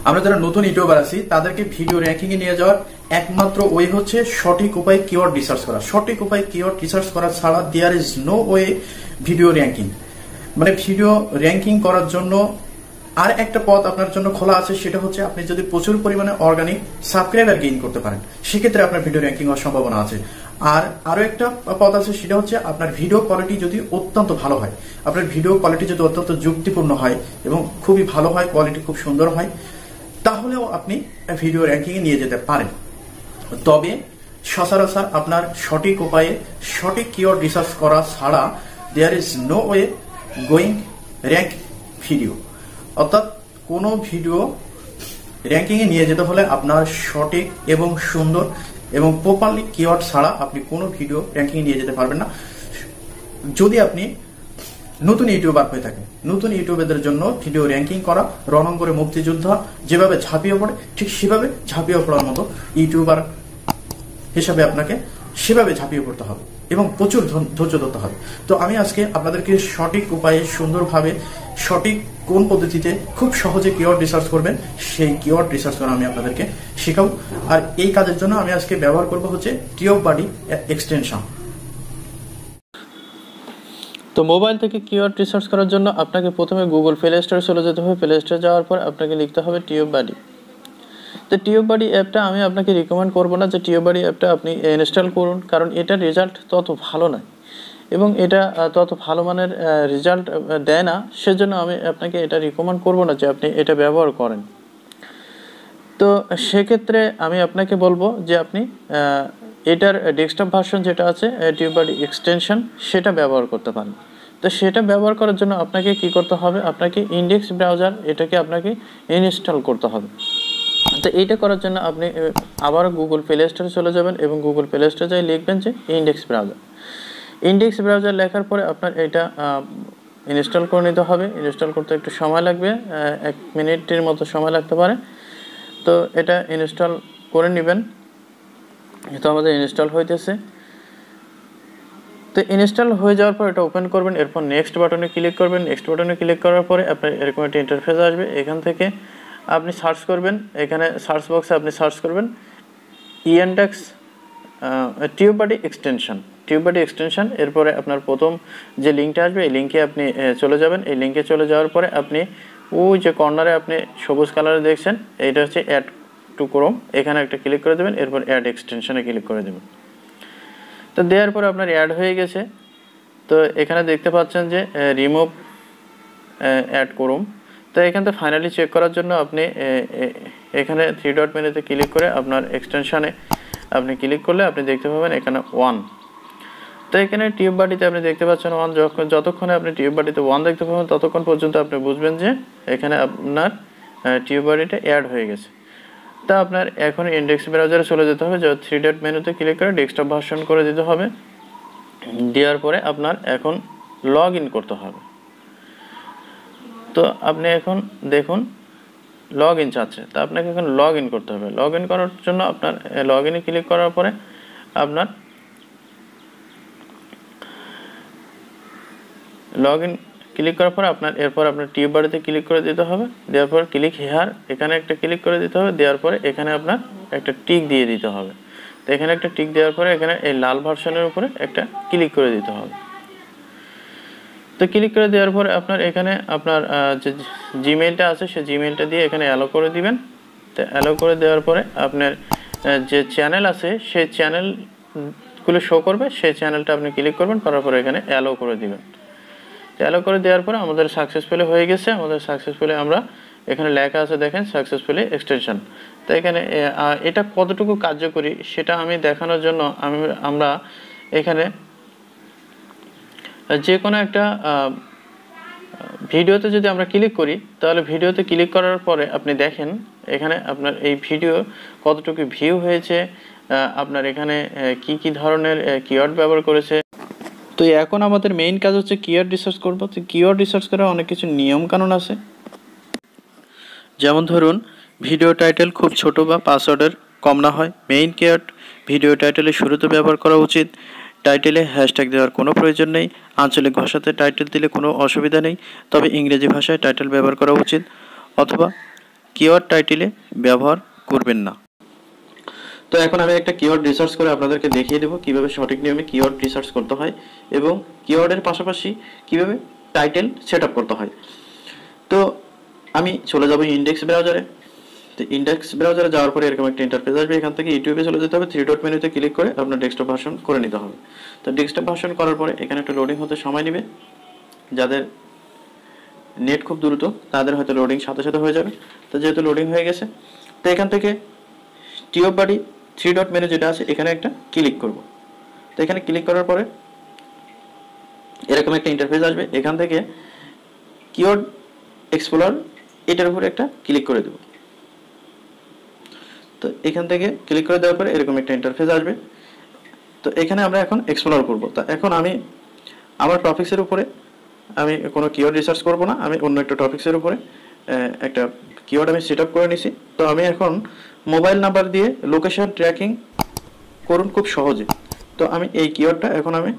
আমরা যারা নতুন ইউটিউবার আছি তাদেরকে ভিডিও র্যাঙ্কিং এ নিয়ে যাওয়ার একমাত্র ওয়ে হচ্ছে সঠিক উপায় কিওয়ার্ড রিসার্চ করা। সঠিক উপায় কিওয়ার্ড রিসার্চ করা ছাড়া there is no way video ranking. মানে ভিডিও র্যাঙ্কিং করার জন্য আর একটা পথ আপনার জন্য খোলা আছে, সেটা হচ্ছে আপনি যদি প্রচুর পরিমাণে অর্গানিক সাবস্ক্রাইবার গেইন করতে পারেন, সেক্ষেত্রে আপনার ভিডিও র্যাঙ্কিং হওয়ার সম্ভাবনা আছে। আর আরো একটা পথ আছে, সেটা হচ্ছে আপনার ভিডিও কোয়ালিটি যদি অত্যন্ত ভালো হয়, আপনার ভিডিও কোয়ালিটি যদি অত্যন্ত যুক্তিপূর্ণ হয় এবং খুবই ভালো হয়, কোয়ালিটি খুব সুন্দর হয়, তাহলেও আপনি ভিডিও র্যাঙ্কিং এ নিয়ে যেতে পারেন। তবে সচরাচর আপনার সঠিক উপায়ে সঠিক কিওয়ার্ড রিসার্চ করা ছাড়া there is no way going rank video. অর্থাৎ কোনো ভিডিও র্যাঙ্কিং এ নিয়ে যেতে হলে আপনার সঠিক এবং সুন্দর এবং প্রপারলি কিওয়ার্ড ছাড়া আপনি কোনো ভিডিও র্যাঙ্কিং এ নিয়ে যেতে পারবেন না। যদি আপনি নতুন ইউটিউবার হয়ে থাকেন, নতুন ইউটিউবারদের জন্য ভিডিও র্যাঙ্কিং করা রণাঙ্গনে মুক্তিযুদ্ধ যেভাবে ঝাঁপিয়ে পড়ে, ঠিক সেভাবে ঝাঁপিয়ে পড়ার মতো ইউটিউবার হিসাবে আপনাকে সেভাবে ঝাঁপিয়ে পড়তে হবে এবং প্রচুর ধৈর্য ধরতে হবে। তো আমি আজকে আপনাদেরকে সঠিক উপায়ে সুন্দরভাবে সঠিক কোন পদ্ধতিতে খুব সহজে কিওয়ার্ড রিসার্চ করবেন সেই কিওয়ার্ড রিসার্চ করা আমি আপনাদেরকে শেখাবো। আর এই কাজের জন্য আমি আজকে ব্যবহার করব হচ্ছে টিউব বাডি এক্সটেনশন। তো মোবাইল থেকে কিওয়ার্ড রিসার্চ করার জন্য আপনাকে প্রথমে গুগল প্লে স্টোরে চলে যেতে হবে। প্লে স্টোরে যাওয়ার পর আপনাকে লিখতে হবে টিউব বাডি। তো টিউব বাডি অ্যাপটা আমি আপনাকে রিকমেন্ড করবো না যে টিউব বাডি অ্যাপটা আপনি ইনস্টল করুন, কারণ এটার রেজাল্ট তত ভালো নয় এবং এটা তত ভালো মানের রেজাল্ট দেয় না। সেজন্য আমি আপনাকে এটা রিকমেন্ড করবো না যে আপনি এটা ব্যবহার করেন। তো সেক্ষেত্রে আমি আপনাকে বলবো যে আপনি এটার ডেস্কটপ ভার্সন যেটা আছে টিউব বাডি এক্সটেনশন, সেটা ব্যবহার করতে পারেন। তো সেটা ব্যবহার করার জন্য আপনাকে কি করতে হবে, আপনাকে ইন্ডেক্স ব্রাউজার এটাকে আপনাকে ইনস্টল করতে হবে। তো এইটা করার জন্য আপনি আবার গুগল প্লে স্টোরে চলে যাবেন এবং গুগল প্লে স্টোরে যাই লিখবেন যে ইন্ডেক্স ব্রাউজার। ইন্ডেক্স ব্রাউজার লেখার পরে আপনার এটা ইনস্টল করে নিতে হবে। ইনস্টল করতে একটু সময় লাগবে, 1 মিনিটের মতো সময় লাগতে পারে। তো এটা ইনস্টল করে নেবেন। তো আমাদের ইনস্টল হইতেছে। তো ইনস্টল হয়ে যাওয়ার পর এটা ওপেন করবেন, এরপর নেক্সট বাটনে ক্লিক করবেন। নেক্সট বাটনে ক্লিক করার পরে আপনার এরকম একটা ইন্টারফেস আসবে। এখান থেকে আপনি সার্চ করবেন, এখানে সার্চ বক্সে আপনি সার্চ করবেন ইএনডেক্স টিউব বাডি এক্সটেনশন, টিউব বাডি এক্সটেনশন। এরপরে আপনার প্রথম যে লিঙ্কটা আসবে এই লিঙ্কে আপনি চলে যাবেন। এই লিঙ্কে চলে যাওয়ার পরে আপনি ওই যে কর্নারে আপনি সবুজ কালারে দেখছেন, এইটা হচ্ছে অ্যাড টু ক্রোম, এখানে একটা ক্লিক করে দেবেন। এরপর অ্যাড এক্সটেনশনে ক্লিক করে দেবেন। তো দেওয়ার পরে আপনার অ্যাড হয়ে গেছে। তো এখানে দেখতে পাচ্ছেন যে রিমুভ অ্যাড ক্রোম। তো এখান থেকে ফাইনালি চেক করার জন্য আপনি এখানে 3 ডট মেনুতে ক্লিক করে আপনার এক্সটেনশনে আপনি ক্লিক করলে আপনি দেখতে পাবেন এখানে 1। তো এখানে টিউব বাডিতে আপনি দেখতে পাচ্ছেন 1। যতক্ষণে আপনি টিউব বাডিতে 1 দেখতে পাবেন ততক্ষণ পর্যন্ত আপনি বুঝবেন যে এখানে আপনার টিউব বাডিটা অ্যাড হয়ে গেছে। তা আপনার এখন ইন্ডেক্স ব্রাউজারে চলে যেতে হবে, 3 ডট মেনুতে ক্লিক করে ডেস্কটপ ভার্সন করে দিতে হবে। দেওয়ার পরে আপনার এখন লগ ইন করতে হবে। তো আপনি এখন দেখুন লগ ইন চাচ্ছে, তো আপনাকে এখন লগ ইন করতে হবে। লগ ইন করার জন্য আপনার লগ ইনে ক্লিক করার পরে আপনার লগ ইন ক্লিক করার পরে আপনার এরপর আপনার টিউব বাডিতে ক্লিক করে দিতে হবে। দেওয়ার পর ক্লিক হিয়ার এখানে একটা ক্লিক করে দিতে হবে। দেওয়ার পরে এখানে আপনার একটা টিক দিয়ে দিতে হবে। তো এখানে একটা টিক দেওয়ার পরে এখানে এই লাল ভার্সনের উপরে একটা ক্লিক করে দিতে হবে। তো ক্লিক করে দেওয়ার পরে আপনার এখানে আপনার যে জিমেইলটা আছে সেই জিমেইলটা দিয়ে এখানে অ্যালো করে দিবেন। তো অ্যালো করে দেওয়ার পরে আপনার যে চ্যানেল আছে সেই চ্যানেলগুলো শো করবে, সেই চ্যানেলটা আপনি ক্লিক করবেন, করার পরে এখানে অ্যালো করে দিবেন। অ্যালো করে দেওয়ার পরে আমাদের সাকসেসফুলি হয়ে গেছে। আমাদের সাকসেসফুলি আমরা এখানে লেখা আছে দেখেন সাকসেসফুলি এক্সটেনশন। তো এখানে এটা কতটুকু কার্যকরী সেটা আমি দেখানোর জন্য আমরা এখানে যে কোনো একটা ভিডিওতে যদি আমরা ক্লিক করি, তাহলে ভিডিওতে ক্লিক করার পরে আপনি দেখেন এখানে আপনার এই ভিডিও কতটুকু ভিউ হয়েছে, আপনার এখানে কি ধরনের কিওয়ার্ড ব্যবহার করেছে। তো এখন আমাদের মেইন কাজ হচ্ছে কিওয়ার্ড রিসার্চ করব। তো কিওয়ার্ড রিসার্চ করার অনেক কিছু নিয়ম কানুন আছে। যেমন ধরুন ভিডিও টাইটেল খুব ছোট বা পাসওয়ার্ডের কম না হয়। মেইন কিওয়ার্ড ভিডিও টাইটেলের শুরুতে ব্যবহার করা উচিত। টাইটেলে হ্যাশট্যাগ দেওয়ার কোনো প্রয়োজন নেই। আঞ্চলিক ভাষাতে টাইটেল দিলে কোনো অসুবিধা নেই, তবে ইংরেজি ভাষায় টাইটেল ব্যবহার করা উচিত। অথবা কিওয়ার্ড টাইটেলে ব্যবহার করবেন না। তো এখন আমি একটা কিওয়ার্ড রিসার্চ করে আপনাদেরকে দেখিয়ে দেবো কিভাবে সঠিক নিয়মে কিওয়ার্ড রিসার্চ করতে হয় এবং কিওয়ার্ডের পাশাপাশি কিভাবে টাইটেল সেট আপ করতে হয়। তো আমি চলে যাব ইন্ডেক্স ব্রাউজারে। তো ইন্ডেক্স ব্রাউজারে যাওয়ার পরে এরকম একটা ইন্টারফেস আসবে। এখান থেকে ইউটিউবে চলে যেতে হবে, 3 ডট মেনুতে ক্লিক করে আপনার ডেস্কটপ ভার্সন করে নিতে হবে। তো ডেস্কটপ ভার্সন করার পরে এখানে একটা লোডিং হতে সময় নেবে। যাদের নেট খুব দ্রুত তাদের হয়তো লোডিং সাথে সাথে হয়ে যাবে। তো যেহেতু লোডিং হয়ে গেছে, তো এখান থেকে টিওপ বাড়ি 3 ডট মেনু যেটা আছে এখানে একটা ক্লিক করব। তো এখানে ক্লিক করার পরে এরকম একটা ইন্টারফেস আসবে। এখান থেকে কিওয়ার্ড এক্সপ্লোরার এটার উপরে একটা ক্লিক করে দেব। তো এখান থেকে ক্লিক করে দেওয়ার পরে এরকম একটা ইন্টারফেস আসবে। তো এখানে আমরা এখন এক্সপ্লোর করব। তো এখন আমি আমার টপিক্সের উপরে আমি কোনো কিওয়ার্ড রিসার্চ করব না, আমি অন্য একটা টপিক্সের উপরে একটা কিওয়ার্ড আমি সেট আপ করে নিছি। তো আমি এখন মোবাইল নাম্বার দিয়ে লোকেশন ট্র্যাকিং করুন খুব সহজে। তো আমি এই কিওয়ার্ডটা এখন আমি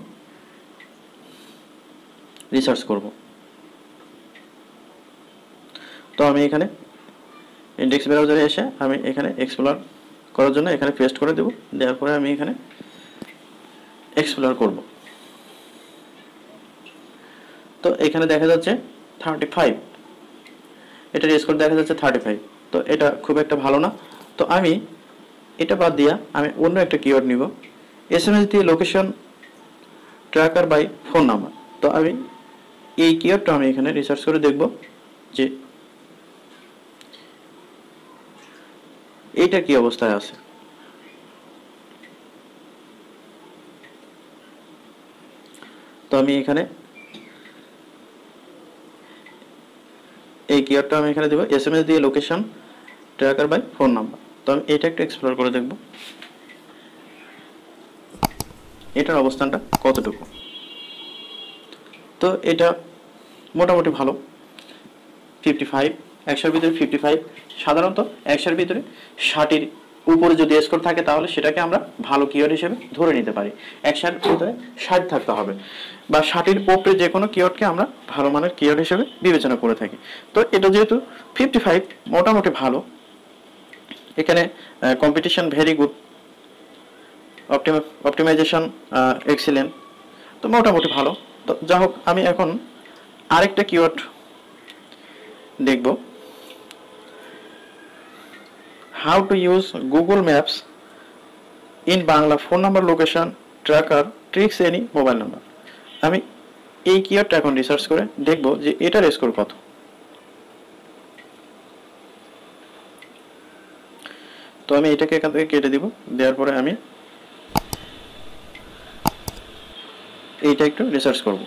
রিসার্চ করব। তো আমি এখানে ইন্ডেক্স ব্রাউজারে এসে আমি এখানে এক্সপ্লোর করার জন্য এখানে পেস্ট করে দেব। দেওয়ার পরে আমি এখানে এক্সপ্লোর করব। তো এখানে দেখা যাচ্ছে 35, এটার স্কোর দেখা যাচ্ছে 35। তো এটা খুব একটা ভালো না। তো আমি এটা বাদ দিয়া আমি অন্য একটা কিওয়ার্ড নিব, এসএমএস দিয়ে location tracker by phone number. তো আমি এই কিওয়ার্ডটা আমি এখানে রিসার্চ করে দেখব যে এইটা কি অবস্থায় আছে। তো আমি এখানে এই কিওয়ার্ডটা আমি এখানে দেব, এসএমএস দিয়ে location tracker by phone number. তো আমি এটা একটু এক্সপ্লোর করে দেখব এটার অবস্থানটা কতটুকু। তো এটা মোটামুটি ভালো, 55, 100-র ভিতরে 55। সাধারণত 100-র ভিতরে 60-এর উপরে যদি স্কোর থাকে তাহলে সেটাকে আমরা ভালো কিওয়ার্ড হিসেবে ধরে নিতে পারি। 100-র ভিতরে 60 থাকতে হবে, বা 60-এর উপরে যে কোনো কিওয়ার্ডকে আমরা ভালো মানের কিওয়ার্ড হিসেবে বিবেচনা করে থাকি। তো এটা যেহেতু 55 মোটামুটি ভালো, এখানে competition very good, optimization excellent, তো মোটামুটি ভালো। তো যা হোক, আমি এখন আরেকটা কিওয়ার্ড দেখব, how to use Google maps in Bangla phone number location tracker tricks any mobile number. আমি এই কিওয়ার্ডটা এখন রিসার্চ করে দেখব যে এটার স্কোর কত। তো আমি এটাকে এখান থেকে কেটে দিব। দেওয়ার পরে আমি এইটা একটু রিসার্চ করব,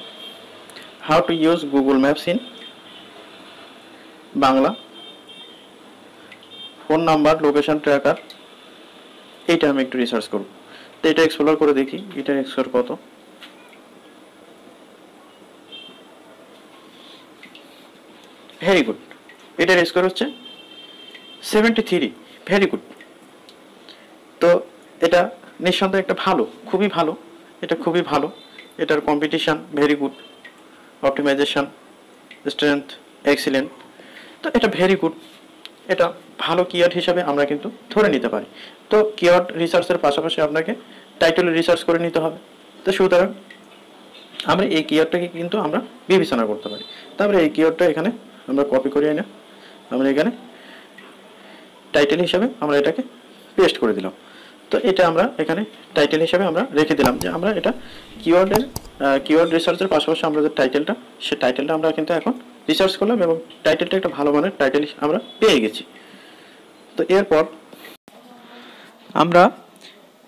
how to use Google maps in Bangla phone number location tracker, এইটা আমি একটু রিসার্চ করব। তো এটা এক্সপ্লোর করে দেখি এটার স্কোর কত। ভেরি গুড, এটার স্কোর হচ্ছে 73, ভেরি গুড। তো এটা নিঃসন্দেহে একটা ভালো, খুবই ভালো, এটা খুবই ভালো। এটার competition very good, optimization strength excellent. তো এটা ভেরি গুড, এটা ভালো কিওয়ার্ড হিসাবে আমরা কিন্তু ধরে নিতে পারি। তো কিওয়ার্ড রিসার্চের পাশাপাশি আপনাকে টাইটেল রিসার্চ করে নিতে হবে। তো সুতরাং আমরা এই কিওয়ার্ডটাকে কিন্তু আমরা বিবেচনা করতে পারি। তারপরে এই কিওয়ার্ডটা এখানে আমরা কপি করে এনে আমরা এখানে টাইটেল হিসাবে আমরা এটাকে পেস্ট করে দিলাম। তো এটা আমরা এখানে টাইটেল হিসাবে আমরা রেখে দিলাম যে আমরা এটা কিওয়ার্ড রিসার্চের পাশাপাশি আমরা যে টাইটেলটা, সে টাইটেলটা আমরা কিন্তু এখন রিসার্চ করলাম এবং টাইটেলটা একটা ভালো মানের টাইটেল আমরা পেয়ে গেছি। তো এরপর আমরা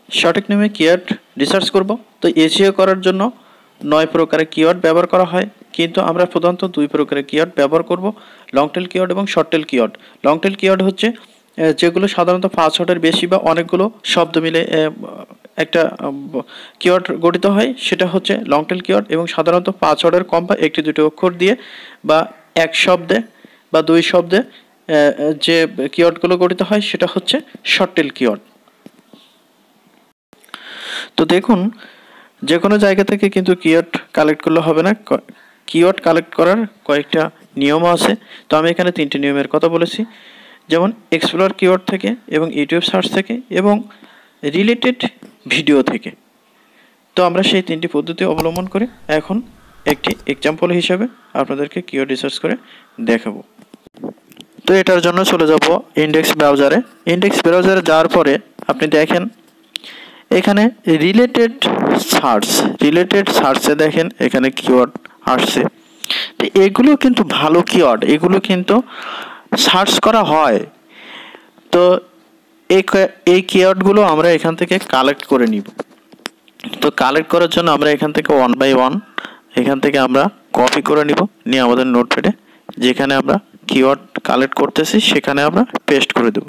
সঠিক নিয়মে কিওয়ার্ড রিসার্চ করব। তো এসইও করার জন্য 9 প্রকারের কিওয়ার্ড ব্যবহার করা হয়, কিন্তু আমরা প্রধানত 2 প্রকারের কিওয়ার্ড ব্যবহার করব, লং টেল কিওয়ার্ড এবং short tail keyword. Long tail keyword হচ্ছে যেগুলো সাধারণত 5 ওয়ার্ডের বেশি বা অনেকগুলো শব্দ মিলে একটা কিওয়ার্ড গঠিত হয়, সেটা হচ্ছে লং টেল কিওয়ার্ড। এবং সাধারণত 5 ওয়ার্ডের কম বা 1-2 অক্ষর দিয়ে বা 1 শব্দে বা 2 শব্দে যে কিওয়ার্ডগুলো গঠিত হয় সেটা হচ্ছে শর্ট টেল কিওয়ার্ড। তো দেখুন, যে কোনো জায়গা থেকে কিন্তু কিওয়ার্ড কালেক্ট করলে হবে না, কিওয়ার্ড কালেক্ট করার কয়েকটা নিয়ম আছে। তো আমি এখানে 3টে নিয়মের কথা বলেছি, যেমন এক্সপ্লোর কিওয়ার্ড থেকে এবং ইউটিউব সার্চ থেকে এবং রিলেটেড ভিডিও থেকে। তো আমরা সেই 3টি পদ্ধতি অবলম্বন করে এখন একটি এক্সাম্পল হিসাবে আপনাদেরকে কিওয়ার্ড রিসার্চ করে দেখাবো। তো এটার জন্য চলে যাব ইন্ডেক্স ব্রাউজারে। ইন্ডেক্স ব্রাউজারে যাওয়ার পরে আপনি দেখেন এখানে রিলেটেড সার্চে দেখেন এখানে কিওয়ার্ড আসছে। তো এগুলো কিন্তু ভালো কিওয়ার্ড, এগুলো কিন্তু সার্চ করা হয়। তো এই কিওয়ার্ডগুলো আমরা এখান থেকে কালেক্ট করে নিব। তো কালেক্ট করার জন্য আমরা এখান থেকে 1 বাই 1 এখান থেকে আমরা কপি করে নিব, নিয়ে আমাদের নোটপ্যাডে যেখানে আমরা কিওয়ার্ড কালেক্ট করতেছি সেখানে আমরা পেস্ট করে দেব।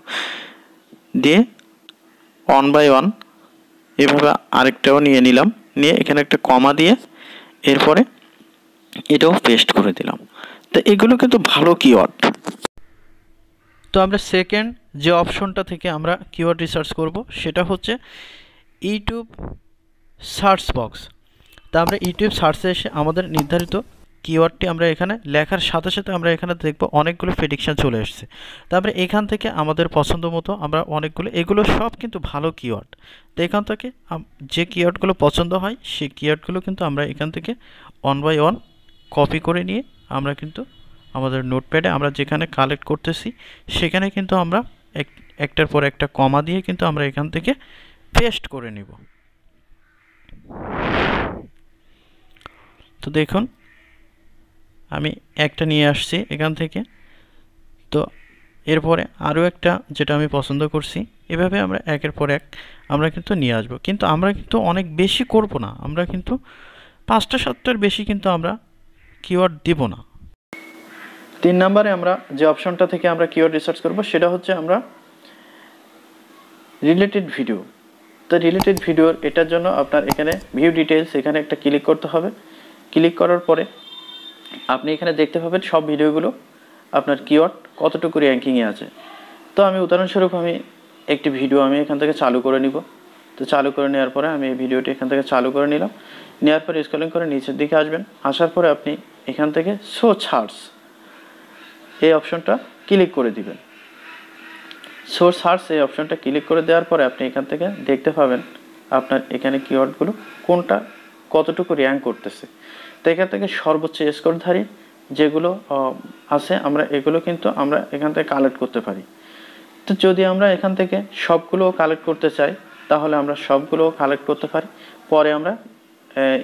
দিয়ে 1 বাই 1 এভাবে আরেকটাও নিয়ে নিলাম, নিয়ে এখানে একটা কমা দিয়ে এরপরে এটাও পেস্ট করে দিলাম। তো এগুলো কিন্তু ভালো কিওয়ার্ড। তো আমরা সেকেন্ড যে অপশনটা থেকে আমরা কিওয়ার্ড রিসার্চ করব সেটা হচ্ছে ইউটিউব সার্চ বক্স। তা আমরা ইউটিউব সার্চে এসে আমাদের নির্ধারিত কিওয়ার্ডটি আমরা এখানে লেখার সাথে সাথে আমরা এখানে দেখব অনেকগুলো প্রেডিকশন চলে আসছে। তারপরে এখান থেকে আমাদের পছন্দ মতো আমরা অনেকগুলো, এগুলো সব কিন্তু ভালো কিওয়ার্ড। তো এখান থেকে যে কিওয়ার্ডগুলো পছন্দ হয় সেই কিওয়ার্ডগুলো কিন্তু আমরা এখান থেকে 1 বাই 1 কপি করে নিয়ে আমরা কিন্তু আমাদের নোটপ্যাডে আমরা যেখানে কালেক্ট করতেছি সেখানে কিন্তু আমরা একটার পর একটা কমা দিয়ে কিন্তু আমরা এখান থেকে পেস্ট করে নিব। তো দেখুন আমি একটা নিয়ে আসছি এখান থেকে। তো এরপরে আরও একটা যেটা আমি পছন্দ করছি, এভাবে আমরা একের পর এক আমরা কিন্তু নিয়ে আসবো। কিন্তু আমরা কিন্তু অনেক বেশি করব না, আমরা কিন্তু 5টা 7টার বেশি কিন্তু আমরা কিওয়ার্ড দিব না। 3 নম্বরে আমরা যে অপশনটা থেকে আমরা কিওয়ার্ড রিসার্চ করব সেটা হচ্ছে আমরা রিলেটেড ভিডিও। তো রিলেটেড ভিডিওর এটার জন্য আপনার এখানে ভিউ ডিটেলস এখানে একটা ক্লিক করতে হবে। ক্লিক করার পরে আপনি এখানে দেখতে পাবেন সব ভিডিওগুলো আপনার কিওয়ার্ড কতটুকু র্যাঙ্কিংয়ে আছে। তো আমি উদাহরণস্বরূপ আমি একটি ভিডিও আমি এখান থেকে চালু করে নিব। তো চালু করে নেওয়ার পরে আমি এই ভিডিওটি এখান থেকে চালু করে নিলাম। নেওয়ার পরে স্ক্রলিং করে নিচের দিকে আসবেন। আসার পরে আপনি এখান থেকে শো সার্চ এই অপশনটা ক্লিক করে দিবেন। শো সার্চ এই অপশনটা ক্লিক করে দেওয়ার পরে আপনি এখান থেকে দেখতে পাবেন আপনার এখানে কিওয়ার্ডগুলো কোনটা কতটুকু র্যাঙ্ক করতেছে। তো এখান থেকে সর্বোচ্চ স্কোরধারী যেগুলো আছে আমরা এগুলো কিন্তু আমরা এখান থেকে কালেক্ট করতে পারি। তো যদি আমরা এখান থেকে সবগুলো কালেক্ট করতে চাই তাহলে আমরা সবগুলো কালেক্ট করতে পারি। পরে আমরা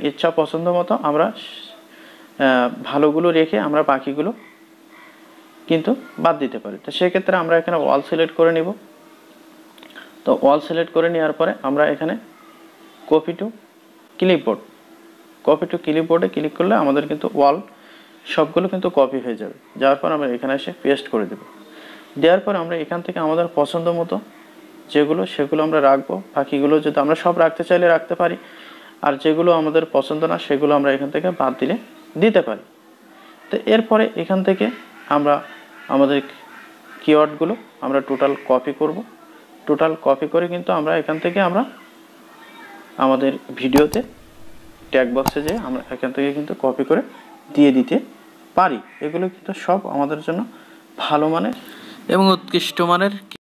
ইচ্ছা পছন্দ মতো আমরা ভালোগুলো রেখে আমরা বাকিগুলো কিন্তু বাদ দিতে পারি। তো সেক্ষেত্রে আমরা এখানে ওয়াল সিলেক্ট করে নিব। তো ওয়াল সিলেক্ট করে নেওয়ার পরে আমরা এখানে কপি টু ক্লিপবোর্ডে ক্লিক করলে আমাদের কিন্তু ওয়াল সবগুলো কিন্তু কপি হয়ে যাবে। যাওয়ার পর আমরা এখানে এসে পেস্ট করে দেব। দেওয়ার পর আমরা এখান থেকে আমাদের পছন্দ মতো যেগুলো সেগুলো আমরা রাখবো। বাকিগুলো যদি আমরা সব রাখতে চাইলে রাখতে পারি, আর যেগুলো আমাদের পছন্দ না সেগুলো আমরা এখান থেকে বাদ দিলে দিতে পারি। তো এরপরে এখান থেকে আমরা আমাদের কিওয়ার্ডগুলো আমরা টোটাল কপি করব। টোটাল কপি করে কিন্তু আমরা এখান থেকে আমরা আমাদের ভিডিওতে ট্যাগ বক্সে যে আমরা এখান থেকে কিন্তু কপি করে দিয়ে দিতে পারি। এগুলো কিন্তু সব আমাদের জন্য ভালো মানের এবং উৎকৃষ্ট মানের